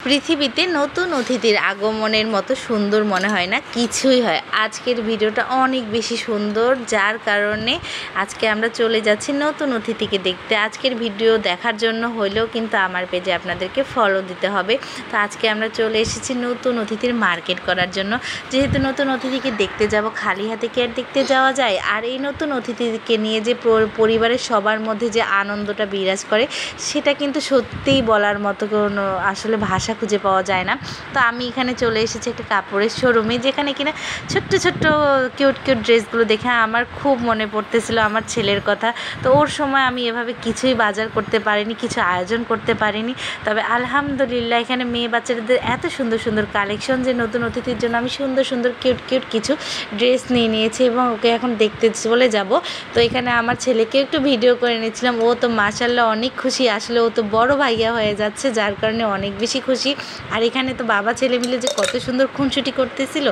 পৃথিবীতে নতুন অতিথির আগমনের মতো সুন্দর মনে হয় না, কিছুই হয়। আজকের ভিডিওটা অনেক বেশি সুন্দর, যার কারণে আজকে আমরা চলে যাচ্ছি নতুন অতিথিকে দেখতে। আজকের ভিডিও দেখার জন্য হলেও কিন্তু আমার পেজে আপনাদেরকে ফলো দিতে হবে। তো আজকে আমরা চলে এসেছি নতুন অতিথির মার্কেট করার জন্য। যেহেতু নতুন অতিথিকে দেখতে যাব, খালি হাতে কি আর দেখতে যাওয়া যায়? আর এই নতুন অতিথিকে নিয়ে যে পরিবারের সবার মধ্যে যে আনন্দটা বিরাজ করে, সেটা কিন্তু সত্যিই বলার মতো কোনো আসলে ভাষা খুঁজে পাওয়া যায় না। তো আমি এখানে চলে এসেছি একটা কাপড়ের শোরুমে, যেখানে কিনা ছোট্ট ছোট্ট কিউট কিউট ড্রেসগুলো দেখে আমার খুব মনে পড়তেছিল আমার ছেলের কথা। তো ওর সময় আমি এভাবে কিছুই বাজার করতে পারিনি, কিছু আয়োজন করতে পারিনি। তবে আলহামদুলিল্লাহ এখানে মেয়ে বাচ্চাদের এত সুন্দর সুন্দর কালেকশন, যে নতুন অতিথির জন্য আমি সুন্দর সুন্দর কিউট কিউট কিছু ড্রেস নিয়ে নিয়েছি এবং ওকে এখন দেখতে চলে যাব। তো এখানে আমার ছেলেকে একটু ভিডিও করে নিয়েছিলাম। ও তো মাশাআল্লাহ অনেক খুশি, আসলে ও তো বড় ভাইয়া হয়ে যাচ্ছে, যার কারণে অনেক বেশি খুশি। আর এখানে তো বাবা ছেলে মিলে যে কত সুন্দর খুনসুটি করতেছিল,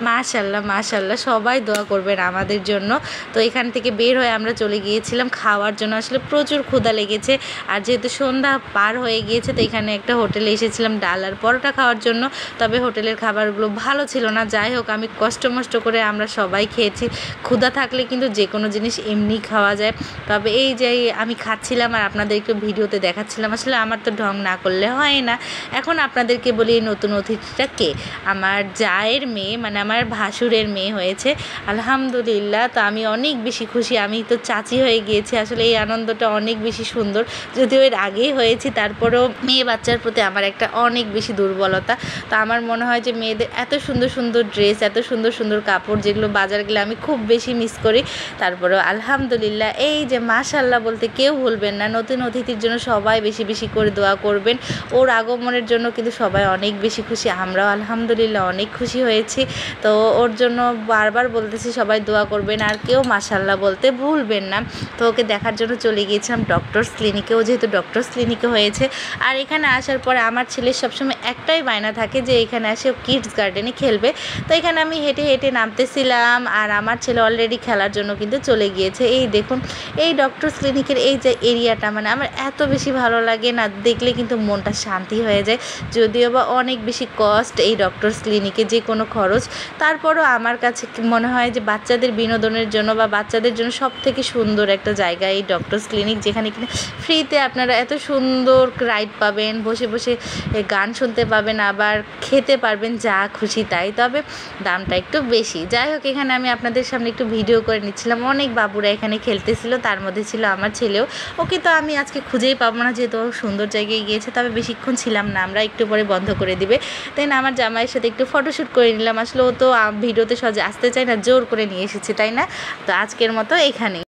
মাশাআল্লাহ মাশাআল্লাহ। সবাই দোয়া করবেন আমাদের জন্য। তো এখান থেকে বের হয়ে আমরা চলে গিয়েছিলাম খাওয়ার জন্য, আসলে প্রচুর ক্ষুধা লেগেছে। আর যেহেতু সন্ধ্যা পার হয়ে গিয়েছে, তো এখানে একটা হোটেলে এসেছিলাম ডাল আর পরোটা খাওয়ার জন্য। তবে হোটেলের খাবারগুলো ভালো ছিল না। যাই হোক, আমি কষ্ট মষ্ট করে আমরা সবাই খেয়েছি। ক্ষুধা থাকলে কিন্তু যে কোনো জিনিস এমনি খাওয়া যায়। তবে এই যে আমি খাচ্ছিলাম আর আপনাদের একটু ভিডিওতে দেখাচ্ছিলাম, আসলে আমার তো ঢং না করলে হয় না। এখন আপনাদেরকে বলি, এই নতুন অতিথিটা কে? আমার জায়ের মেয়ে, মানে আমার ভাসুরের মেয়ে হয়েছে আলহামদুলিল্লাহ। তো আমি অনেক বেশি খুশি, আমি তো চাচি হয়ে গিয়েছি। আসলে এই আনন্দটা অনেক বেশি সুন্দর, যদিও এর আগেই হয়েছি, তারপরেও মেয়ে বাচ্চার প্রতি আমার একটা অনেক বেশি দুর্বলতা। তো আমার মনে হয় যে মেয়েদের এত সুন্দর সুন্দর ড্রেস, এত সুন্দর সুন্দর কাপড়, যেগুলো বাজার গেলে আমি খুব বেশি মিস করি। তারপরেও আলহামদুলিল্লাহ, এই যে মাশাআল্লাহ বলতে কেউ ভুলবেন না। নতুন অতিথির জন্য সবাই বেশি বেশি করে দোয়া করবেন। ওর আগমনের জন্য কিন্তু সবাই অনেক বেশি খুশি, আমরাও আলহামদুলিল্লাহ অনেক খুশি হয়েছি। তো ওর জন্য বারবার বলতেছি সবাই দোয়া করবেন, আর কেউ মাশাআল্লাহ বলতে ভুলবেন না। তো ওকে দেখার জন্য চলে গিয়েছিলাম ডক্টরস ক্লিনিকে। ও যেহেতু ডক্টরস ক্লিনিকে হয়েছে, আর এখানে আসার পরে আমার ছেলের সবসময় একটাই বায়না থাকে যে এখানে এসে কিডস গার্ডেনে খেলবে। তো এখানে আমি হেঁটে হেঁটে নামতেছিলাম, আর আমার ছেলে অলরেডি খেলার জন্য কিন্তু চলে গিয়েছে। এই দেখুন, এই ডক্টরস ক্লিনিকের এই যে এরিয়াটা, মানে আমার এত বেশি ভালো লাগে না, দেখলে কিন্তু মনটা শান্তি হয়ে যায়। যদিও বা অনেক বেশি কস্ট এই ডক্টরস ক্লিনিকে, যে কোনো খরচ, তারপরও আমার কাছে মনে হয় যে বাচ্চাদের বিনোদনের জন্য বা বাচ্চাদের জন্য সব থেকে সুন্দর একটা জায়গা এই ডক্টরস ক্লিনিক, যেখানে কিনা ফ্রিতে আপনারা এত সুন্দর রাইড পাবেন, বসে বসে গান শুনতে পাবেন, আবার খেতে পারবেন যা খুশি তাই। তবে দামটা একটু বেশি। যাই হোক, এখানে আমি আপনাদের সামনে একটু ভিডিও করে নিচ্ছিলাম। অনেক বাবুরা এখানে খেলতেছিল, তার মধ্যে ছিল আমার ছেলেও। ওকে তো আমি আজকে খুঁজেই পাবো না, যেহেতু সুন্দর জায়গায় গিয়েছে। তবে বেশিক্ষণ ছিলাম না আমরা, একটু পরে বন্ধ করে দিবে। তাই না, আমার জামাইয়ের সাথে একটু ফটোশ্যুট করে নিলাম। আসলে ও তো ভিডিওতে সহজে আসতে চায় না, জোর করে নিয়ে এসেছি, তাই না? তো আজকের মতো এখানেই।